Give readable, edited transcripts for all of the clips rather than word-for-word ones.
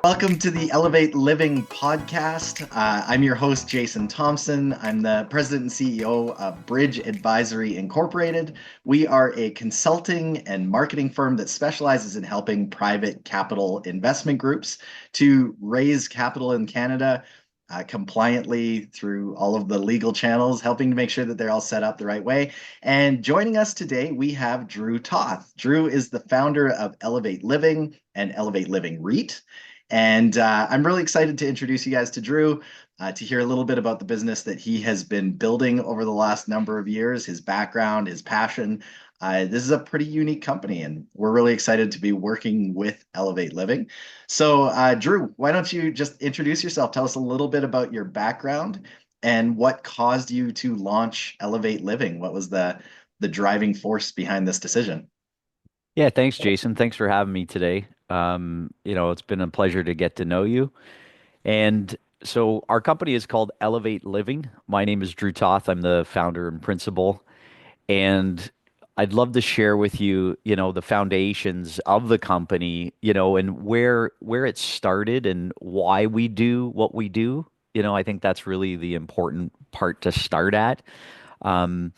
Welcome to the Elevate Living podcast. I'm your host, Jason Thomsen. I'm the president and CEO of Bridge Advisory Incorporated. We are a consulting and marketing firm that specializes in helping private capital investment groups to raise capital in Canada compliantly through all of the legal channels, helping to make sure that they're all set up the right way. And joining us today, we have Drew Toth. Drew is the founder of Elevate Living and Elevate Living REIT. And I'm really excited to introduce you guys to Drew, to hear a little bit about the business that he has been building over the last number of years, his background, his passion. This is a pretty unique company, and we're really excited to be working with Elevate Living. So, Drew, why don't you just introduce yourself? Tell us a little bit about your background and what caused you to launch Elevate Living. What was the driving force behind this decision? Yeah, thanks, Jason. Thanks for having me today. It's been a pleasure to get to know you. And so our company is called Elevate Living. My name is Drew Toth. I'm the founder and principal. And I'd love to share with you, the foundations of the company, and where it started and why we do what we do. I think that's really the important part to start at. Um,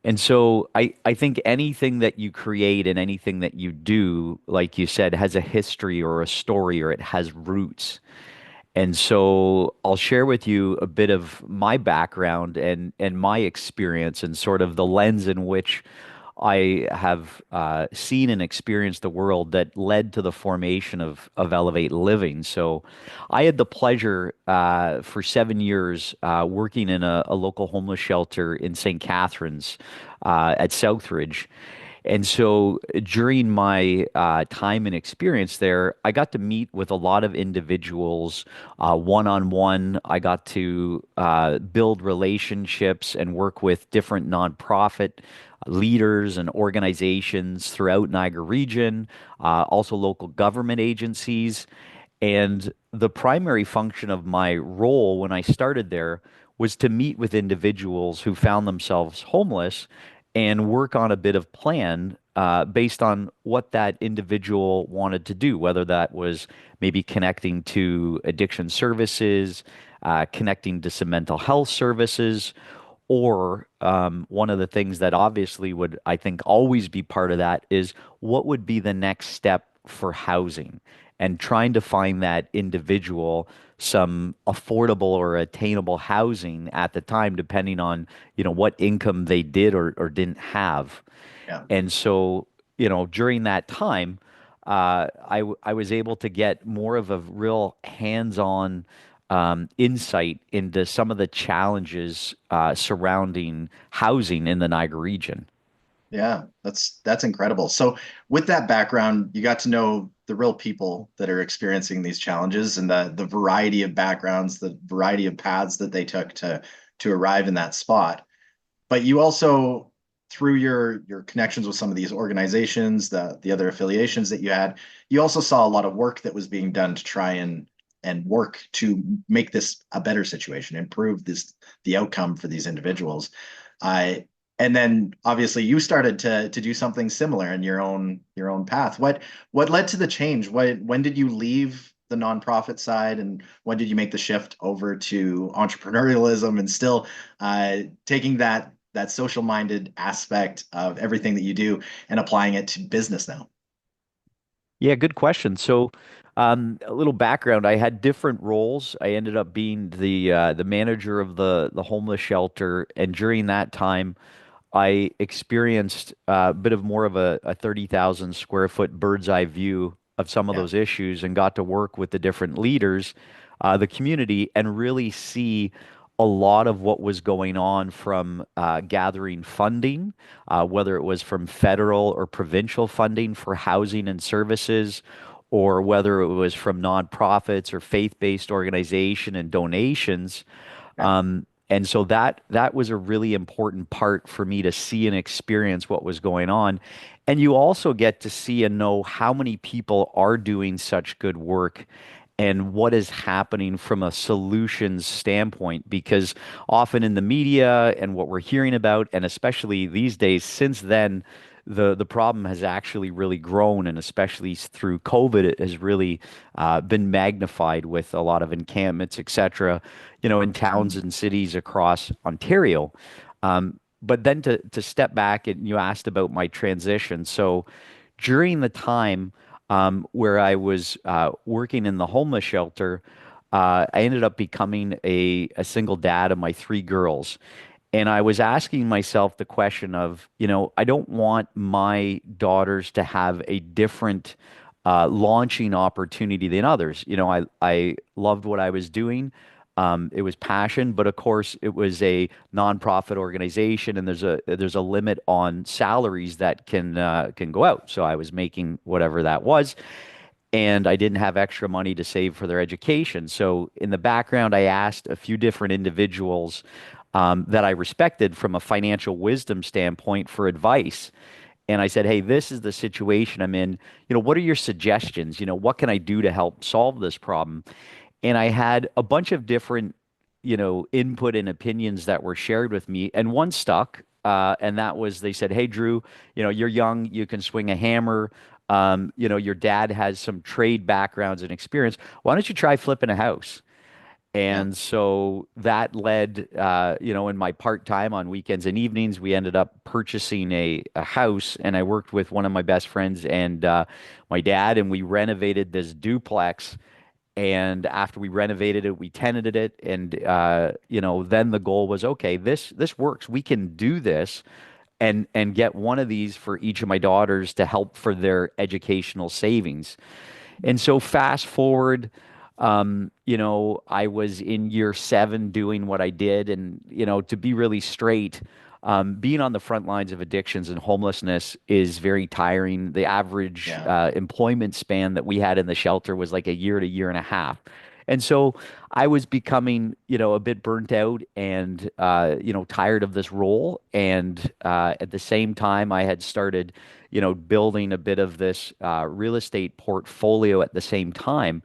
and so I think anything that you create and anything that you do, like you said, has a history or a story or it has roots. And so I'll share with you a bit of my background and my experience and sort of the lens in which I have seen and experienced the world that led to the formation of Elevate Living. So I had the pleasure for 7 years working in a local homeless shelter in St. Catharines at Southridge. And so during my time and experience there, I got to meet with a lot of individuals one on one. I got to build relationships and work with different nonprofit leaders and organizations throughout Niagara region, also local government agencies. And the primary function of my role when I started there was to meet with individuals who found themselves homeless and work on a bit of plan based on what that individual wanted to do, whether that was maybe connecting to addiction services, connecting to some mental health services, or one of the things that obviously would, I think, always be part of that is what would be the next step for housing and trying to find that individual some affordable or attainable housing at the time, depending on, what income they did or didn't have. Yeah. And so, during that time, I was able to get more of a real hands-on insight into some of the challenges surrounding housing in the Niagara region. Yeah, that's incredible. So with that background, you got to know the real people that are experiencing these challenges and the variety of backgrounds, the variety of paths that they took to arrive in that spot. But you also, through your connections with some of these organizations, the other affiliations that you had, you also saw a lot of work that was being done to try and work to make this a better situation, improve the outcome for these individuals. I and then obviously you started to do something similar in your own path. What led to the change? When did you leave the nonprofit side, and when did you make the shift over to entrepreneurialism and still taking that social minded aspect of everything that you do and applying it to business now? Yeah, good question. So, a little background. I had different roles. I ended up being the manager of the homeless shelter, and during that time, I experienced a bit of more of a 30,000 square foot bird's eye view of some of Yeah. those issues, and got to work with the different leaders, the community, and really see a lot of what was going on from gathering funding, whether it was from federal or provincial funding for housing and services, or whether it was from nonprofits or faith-based organization and donations. Yeah. And so that was a really important part for me to see and experience what was going on. And you also get to see and know how many people are doing such good work and what is happening from a solutions standpoint. Because often in the media and what we're hearing about, and especially these days, since then, the problem has actually really grown, and especially through COVID, it has really been magnified with a lot of encampments, etc. In towns Mm. and cities across Ontario. But then to step back, and you asked about my transition. So during the time where I was working in the homeless shelter, I ended up becoming a single dad of my three girls. And I was asking myself the question of, I don't want my daughters to have a different launching opportunity than others. I loved what I was doing. It was passion, but of course, it was a nonprofit organization, and there's a limit on salaries that can go out. So I was making whatever that was, and I didn't have extra money to save for their education. So in the background, I asked a few different individuals that I respected from a financial wisdom standpoint for advice. And I said, "Hey, this is the situation I'm in. What are your suggestions? What can I do to help solve this problem?" And I had a bunch of different, input and opinions that were shared with me, and one stuck. And that was, they said, "Hey, Drew, you're young, you can swing a hammer. Your dad has some trade backgrounds and experience. Why don't you try flipping a house?" Yeah. And so that led, in my part time on weekends and evenings, we ended up purchasing a house. And I worked with one of my best friends and my dad, and we renovated this duplex. And after we renovated it, we tenanted it. And, then the goal was, okay, this works. We can do this and get one of these for each of my daughters to help for their educational savings. And so fast forward, I was in year 7 doing what I did. And, to be really straight, being on the front lines of addictions and homelessness is very tiring. The average Yeah. employment span that we had in the shelter was like a year to year and a half. And so I was becoming, a bit burnt out and, tired of this role. And at the same time, I had started, building a bit of this real estate portfolio at the same time.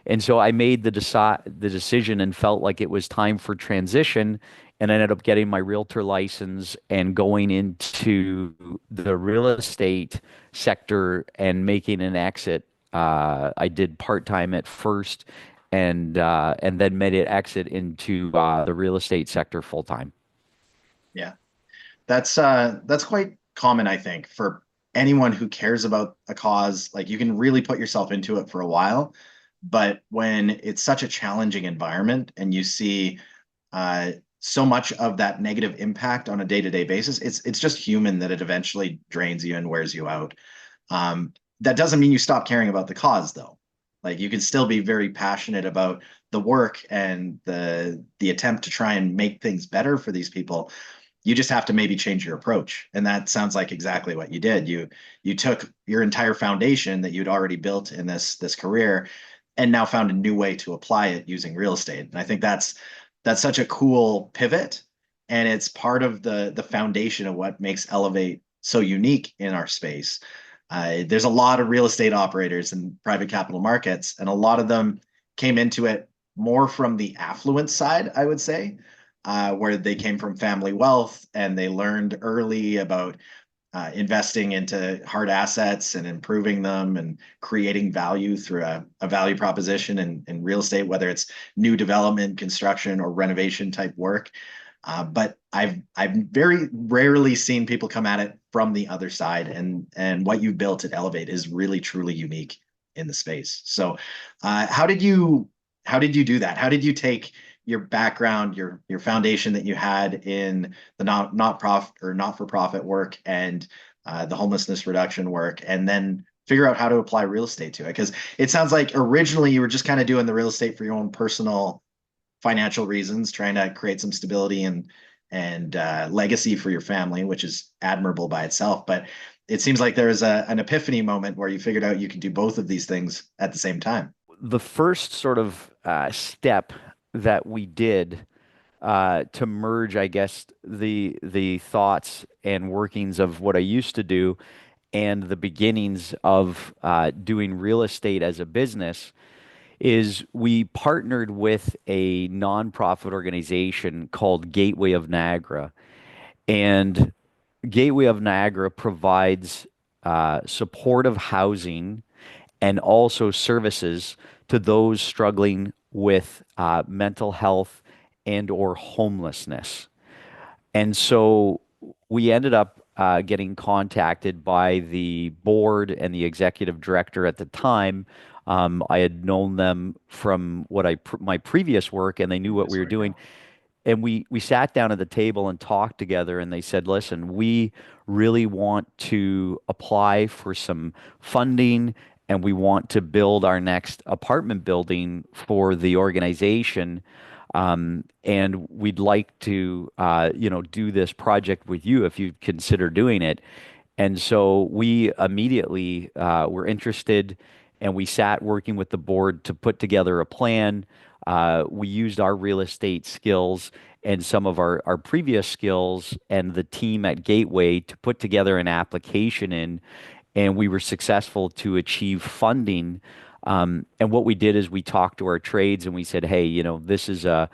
And so I made the decision and felt like it was time for transition, and I ended up getting my realtor license and going into the real estate sector and making an exit. I did part-time at first, and then made it exit into the real estate sector full-time. Yeah. That's quite common, I think, for anyone who cares about a cause. Like you can really put yourself into it for a while, but when it's such a challenging environment and you see uh, so much of that negative impact on a day-to-day basis, it's just human that it eventually drains you and wears you out. Um, that doesn't mean you stop caring about the cause, though. Like you can still be very passionate about the work and the attempt to try and make things better for these people. You just have to maybe change your approach, and that sounds like exactly what you did. You took your entire foundation that you'd already built in this career and now found a new way to apply it using real estate. And I think that's such a cool pivot, and it's part of the foundation of what makes Elevate so unique in our space. There's a lot of real estate operators in private capital markets, and a lot of them came into it more from the affluent side, I would say, where they came from family wealth and they learned early about investing into hard assets and improving them and creating value through a value proposition in real estate, whether it's new development, construction, or renovation type work. But I've very rarely seen people come at it from the other side, and what you built at Elevate is really truly unique in the space. So, how did you do that? How did you take your background, your foundation that you had in the not profit or not for profit work and the homelessness reduction work, and then figure out how to apply real estate to it? Because it sounds like originally you were just kind of doing the real estate for your own personal financial reasons, trying to create some stability and legacy for your family, which is admirable by itself. But it seems like there was an epiphany moment where you figured out you could do both of these things at the same time. The first sort of step that we did to merge, I guess, the thoughts and workings of what I used to do and the beginnings of doing real estate as a business is we partnered with a nonprofit organization called Gateway of Niagara. And Gateway of Niagara provides supportive housing and also services to those struggling with mental health and or homelessness. And so we ended up getting contacted by the board and the executive director at the time. I had known them from my previous work, and they knew what Previous we were work, yeah. doing. And we sat down at the table and talked together, and they said, "Listen, we really want to apply for some funding, and we want to build our next apartment building for the organization." And we'd like to, do this project with you if you'd consider doing it. And so we immediately were interested, and we sat working with the board to put together a plan. We used our real estate skills and some of our previous skills and the team at Gateway to put together an application in, and we were successful to achieve funding. And what we did is we talked to our trades and we said, "Hey, this is a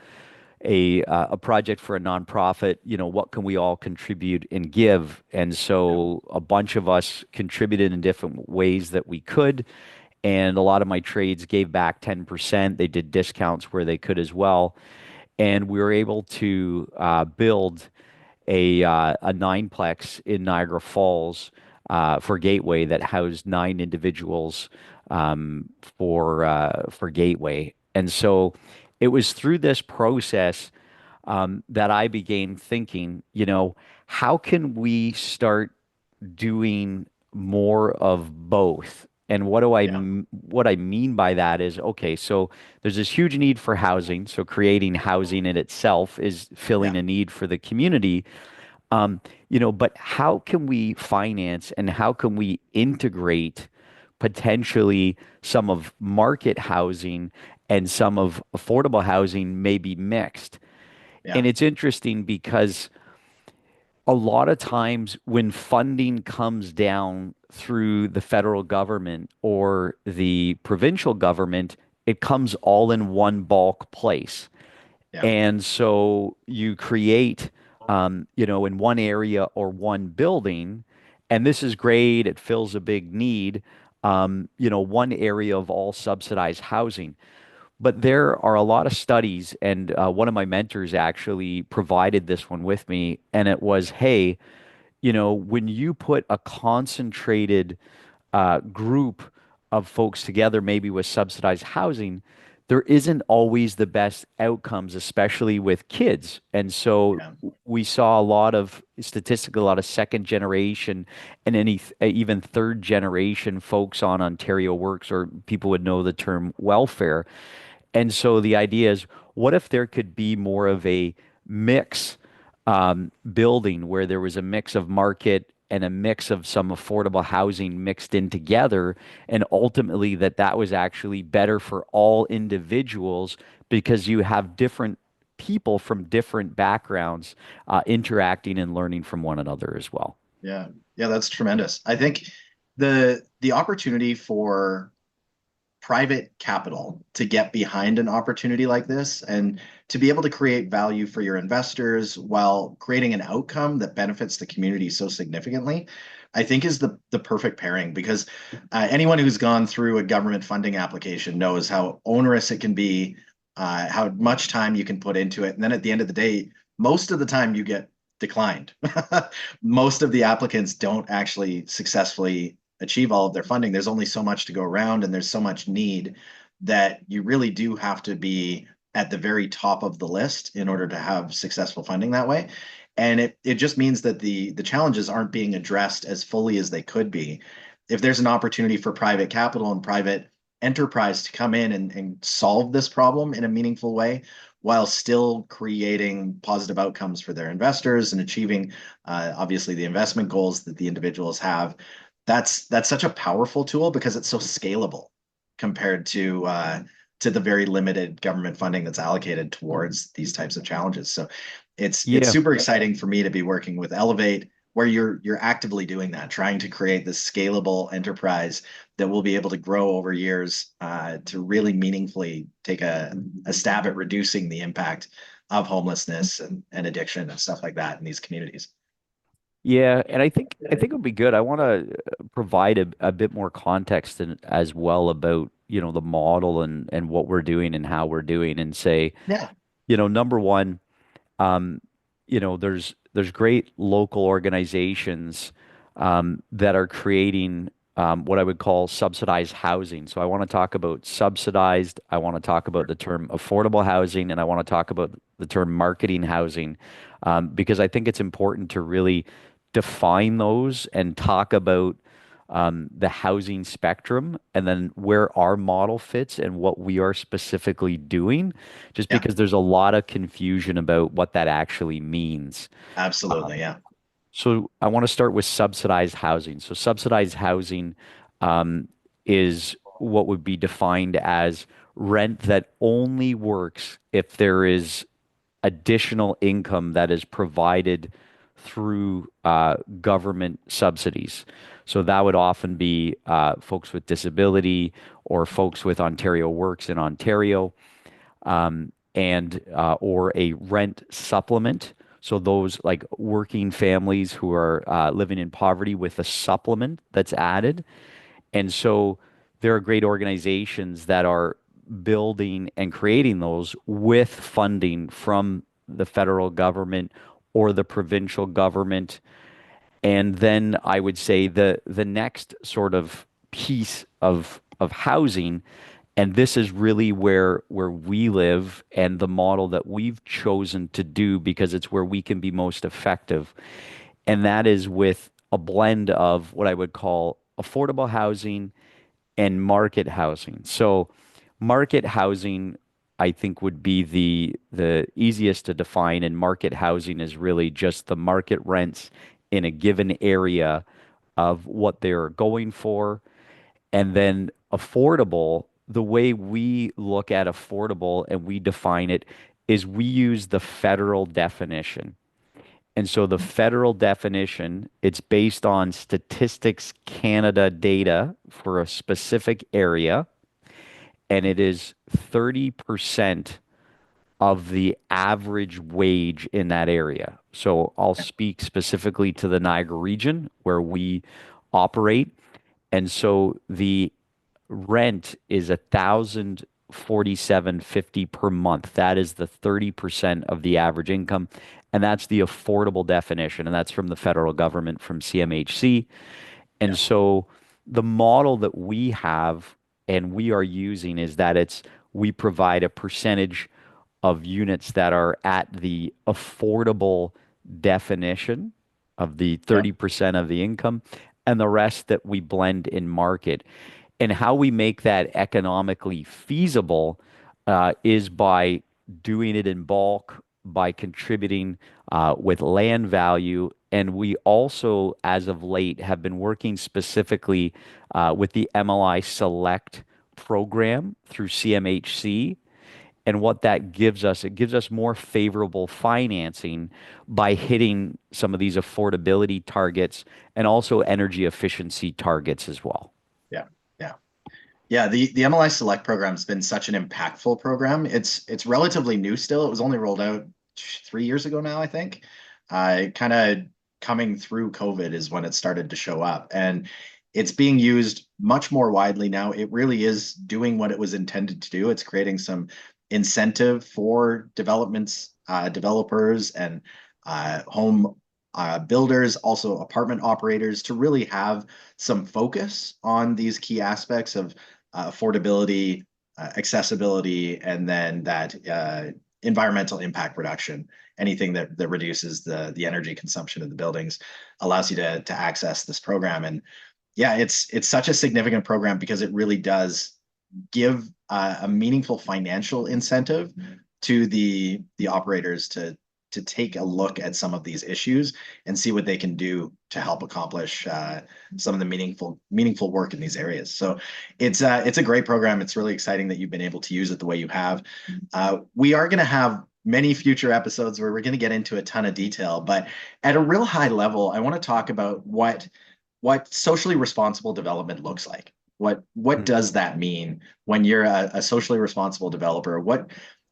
project for a nonprofit. What can we all contribute and give?" And Yeah. so a bunch of us contributed in different ways that we could. And a lot of my trades gave back 10%. They did discounts where they could as well. And we were able to build a nineplex in Niagara Falls for Gateway that housed 9 individuals for Gateway. And so it was through this process that I began thinking, how can we start doing more of both? And Yeah. what I mean by that is, okay, so there's this huge need for housing. So creating housing in itself is filling Yeah. a need for the community. But how can we finance and how can we integrate potentially some of market housing and some of affordable housing may be mixed? Yeah. And it's interesting because a lot of times when funding comes down through the federal government or the provincial government, it comes all in one bulk place. Yeah. And so you create, in one area or one building, and this is great. It fills a big need, one area of all subsidized housing. But there are a lot of studies, and one of my mentors actually provided this one with me, and it was, hey, when you put a concentrated group of folks together, maybe with subsidized housing, there isn't always the best outcomes, especially with kids. And so Yeah. we saw a lot of statistically, a lot of second generation and even third generation folks on Ontario Works, or people would know the term welfare. And so the idea is, what if there could be more of a mix building where there was a mix of market and a mix of some affordable housing mixed in together, and ultimately that was actually better for all individuals because you have different people from different backgrounds interacting and learning from one another as well. Yeah. Yeah, that's tremendous. I think the opportunity for private capital to get behind an opportunity like this and to be able to create value for your investors while creating an outcome that benefits the community so significantly, I think is the perfect pairing because anyone who's gone through a government funding application knows how onerous it can be, how much time you can put into it. And then at the end of the day, most of the time you get declined. Most of the applicants don't actually successfully achieve all of their funding. There's only so much to go around, and there's so much need that you really do have to be at the very top of the list in order to have successful funding that way. And it just means that the challenges aren't being addressed as fully as they could be. If there's an opportunity for private capital and private enterprise to come in and solve this problem in a meaningful way while still creating positive outcomes for their investors and achieving obviously the investment goals that the individuals have, that's such a powerful tool because it's so scalable compared to the very limited government funding that's allocated towards these types of challenges. So it's Yeah. super exciting for me to be working with Elevate, where you're actively doing that, trying to create this scalable enterprise that will be able to grow over years to really meaningfully take a stab at reducing the impact of homelessness and addiction and stuff like that in these communities. Yeah, and I think it would be good. I want to provide a bit more context as well about, the model and what we're doing and how we're doing and say, Yeah, number one, um, there's great local organizations that are creating what I would call subsidized housing. So I want to talk about subsidized, I want to talk about the term affordable housing, and I want to talk about the term marketing housing, because I think it's important to really define those and talk about the housing spectrum and then where our model fits and what we are specifically doing, just yeah, because there's a lot of confusion about what that actually means. absolutely. Yeah, So I want to start with subsidized housing. So subsidized housing um, is what would be defined as rent that only works if there is additional income that is provided through government subsidies. So that would often be folks with disability or folks with Ontario Works in Ontario, and or a rent supplement. So those like working families who are living in poverty with a supplement that's added. And so there are great organizations that are building and creating those with funding from the federal government or the provincial government. And then I would say the next sort of piece of housing, and this is really where we live and the model that we've chosen to do because it's where we can be most effective. And that is with a blend of what I would call affordable housing and market housing. So market housing, I think, would be the easiest to define, and market housing is really just the market rents in a given area of what they're going for. And then affordable, the way we look at affordable and we define it is we use the federal definition. And so the federal definition, it's based on Statistics Canada data for a specific area, and it is 30% of the average wage in that area. So I'll speak specifically to the Niagara region where we operate. And so the rent is 1,047.50 per month. That is the 30% of the average income. And that's the affordable definition. And that's from the federal government, from CMHC. And yeah, so the model that we have and we are using is that we provide a percentage of units that are at the affordable definition of the yeah, 30% of the income, and the rest that we blend in market. And how we make that economically feasible is by doing it in bulk, by contributing with land value. And we also, as of late, have been working specifically with the MLI Select program through CMHC. And what that gives us, it gives us more favorable financing by hitting some of these affordability targets and also energy efficiency targets as well. yeah, yeah. Yeah, the MLI Select program has been such an impactful program. It's relatively new still. It was only rolled out 3 years ago now, I think. Kind of coming through COVID is when it started to show up, and it's being used much more widely now. It really is doing what it was intended to do. It's creating some incentive for developers, and home builders, also apartment operators, to really have some focus on these key aspects of affordability, accessibility, and then that environmental impact reduction. Anything that reduces the energy consumption of the buildings allows you to access this program. And yeah, it's such a significant program because it really does give a meaningful financial incentive to the operators to take a look at some of these issues and see what they can do to help accomplish some of the meaningful work in these areas. So it's a great program. It's really exciting that you've been able to use it the way you have. We are going to have many future episodes where we're going to get into a ton of detail, but at a real high level, I want to talk about what socially responsible development looks like. What Mhm. does that mean when you're a socially responsible developer?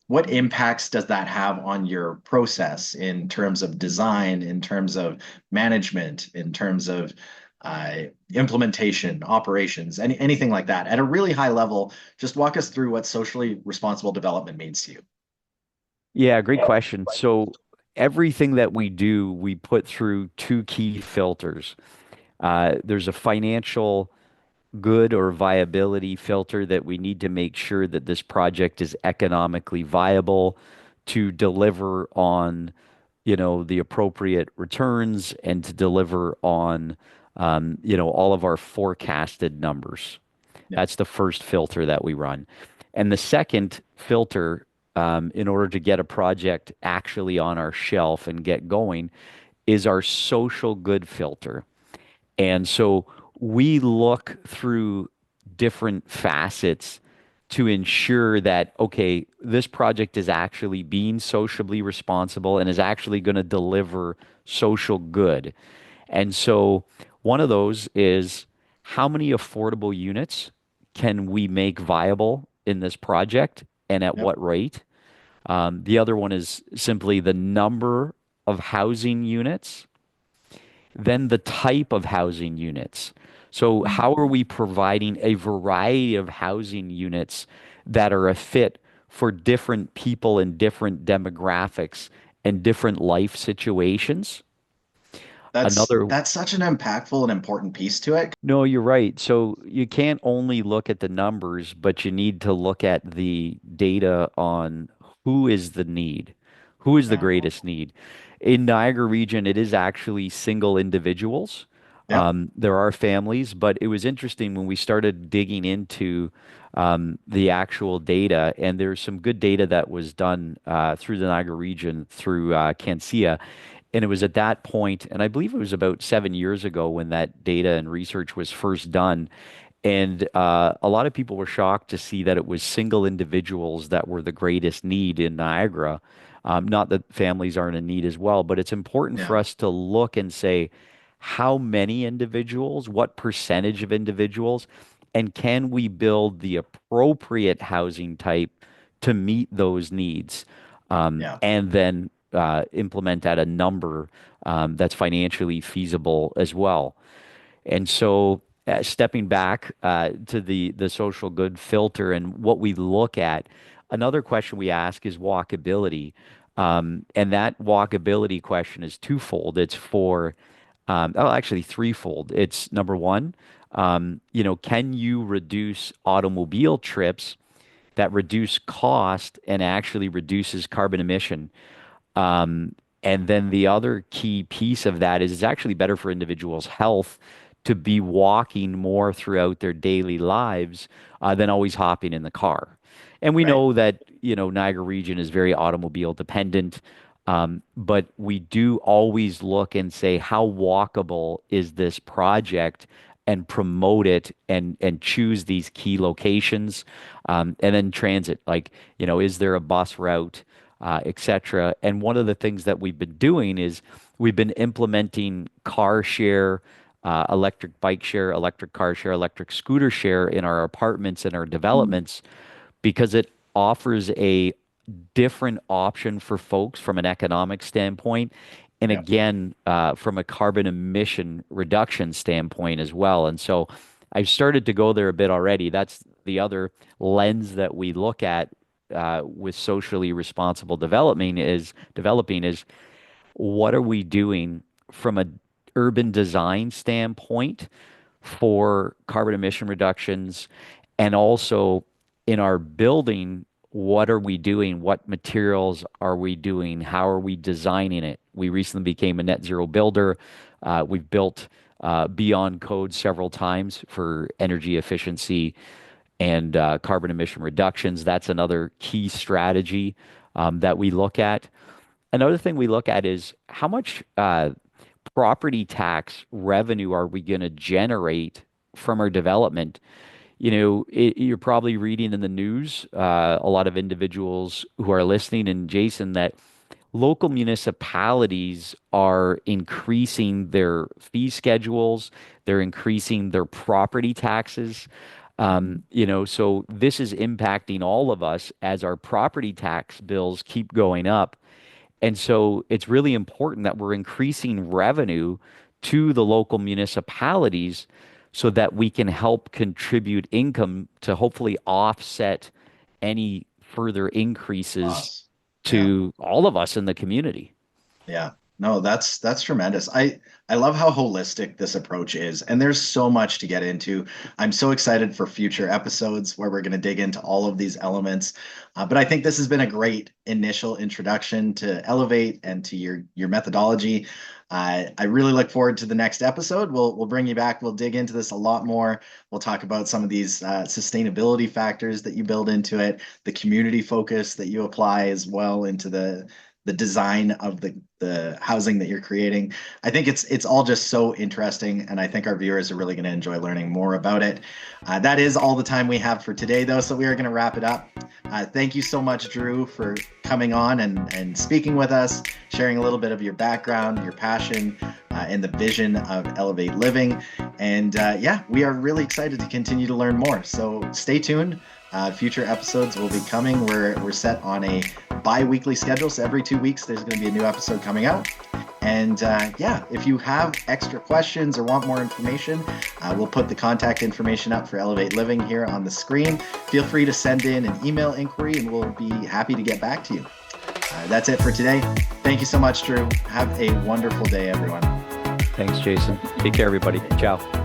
what impacts does that have on your process in terms of design, in terms of management, in terms of uh, implementation, operations, anything like that? At a really high level, just walk us through what socially responsible development means to you. Yeah, great question. So everything that we do, we put through two key filters. There's a financial good or viability filter that we need to make sure that this project is economically viable to deliver on, the appropriate returns and to deliver on, all of our forecasted numbers. Yeah. That's the first filter that we run. And the second filter, in order to get a project actually on our shelf and get going, is our social good filter. And so we look through different facets to ensure that, okay, this project is actually being socially responsible and is actually going to deliver social good. And so one of those is how many affordable units can we make viable in this project and at Yep. what rate? The other one is simply the number of housing units, then the type of housing units. So, Mm. how are we providing a variety of housing units that are a fit for different people in different demographics and different life situations? Another That's such an impactful and important piece to it. No, you're right. So you can't only look at the numbers, but you need to look at the data on who is the need, who is the Yeah. greatest need. In Niagara region, it is actually single individuals. Yep. There are families, but it was interesting when we started digging into the actual data, and there's some good data that was done through the Niagara region through Cancia. And it was at that point, and I believe it was about 7 years ago when that data and research was first done. And a lot of people were shocked to see that it was single individuals that were the greatest need in Niagara. Not that families aren't in need as well, but it's important for Yeah. us to look and say, how many individuals, what percentage of individuals, and can we build the appropriate housing type to meet those needs? Yeah. And then implement at a number that's financially feasible as well. And so, stepping back to the social good filter and what we look at, another question we ask is walkability. And that walkability question is twofold. It's for, actually threefold. It's number one, can you reduce automobile trips that reduce cost and actually reduces carbon emission? Um, and then the other key piece of that is it's actually better for individuals' health to be walking more throughout their daily lives than always hopping in the car. And we Right. know that, Niagara region is very automobile dependent. But we do always look and say, how walkable is this project? And promote it and choose these key locations. And then transit, like, is there a bus route? Et cetera. And one of the things that we've been doing is we've been implementing car share, electric bike share, electric car share, electric scooter share in our apartments and our Mm. developments because it offers a different option for folks from an economic standpoint. And Yeah. again, from a carbon emission reduction standpoint as well. And so I've started to go there a bit already. That's the other lens that we look at with socially responsible developing is what are we doing from a urban design standpoint for carbon emission reductions, and also in our building, what are we doing? What materials are we doing? How are we designing it? We recently became a net zero builder. We've built beyond code several times for energy efficiency and carbon emission reductions. That's another key strategy that we look at. Another thing we look at is how much property tax revenue are we going to generate from our development? You're probably reading in the news, a lot of individuals who are listening, and Jason, that local municipalities are increasing their fee schedules, they're increasing their property taxes. So this is impacting all of us as our property tax bills keep going up. And so it's really important that we're increasing revenue to the local municipalities so that we can help contribute income to hopefully offset any further increases Us. Yeah. to all of us in the community. Yeah. No, that's tremendous. I love how holistic this approach is, and there's so much to get into. I'm so excited for future episodes where we're going to dig into all of these elements. But I think this has been a great initial introduction to Elevate and to your methodology. I really look forward to the next episode. We'll bring you back. We'll dig into this a lot more. We'll talk about some of these sustainability factors that you build into it, the community focus that you apply as well into the design of the housing that you're creating. I think it's all just so interesting, and I think our viewers are really going to enjoy learning more about it. That is all the time we have for today, though, so we are going to wrap it up. Thank you so much, Drew, for coming on and speaking with us, sharing a little bit of your background, your passion, and the vision of Elevate Living. And yeah, we are really excited to continue to learn more. So stay tuned. Future episodes will be coming. We're set on a bi-weekly schedule, so every 2 weeks there's going to be a new episode coming out. And yeah, if you have extra questions or want more information, we'll put the contact information up for Elevate Living here on the screen. Feel free to send in an email inquiry and we'll be happy to get back to you. That's it for today. Thank you so much, Drew. Have a wonderful day, everyone. Thanks, Jason. Take care, everybody. Ciao.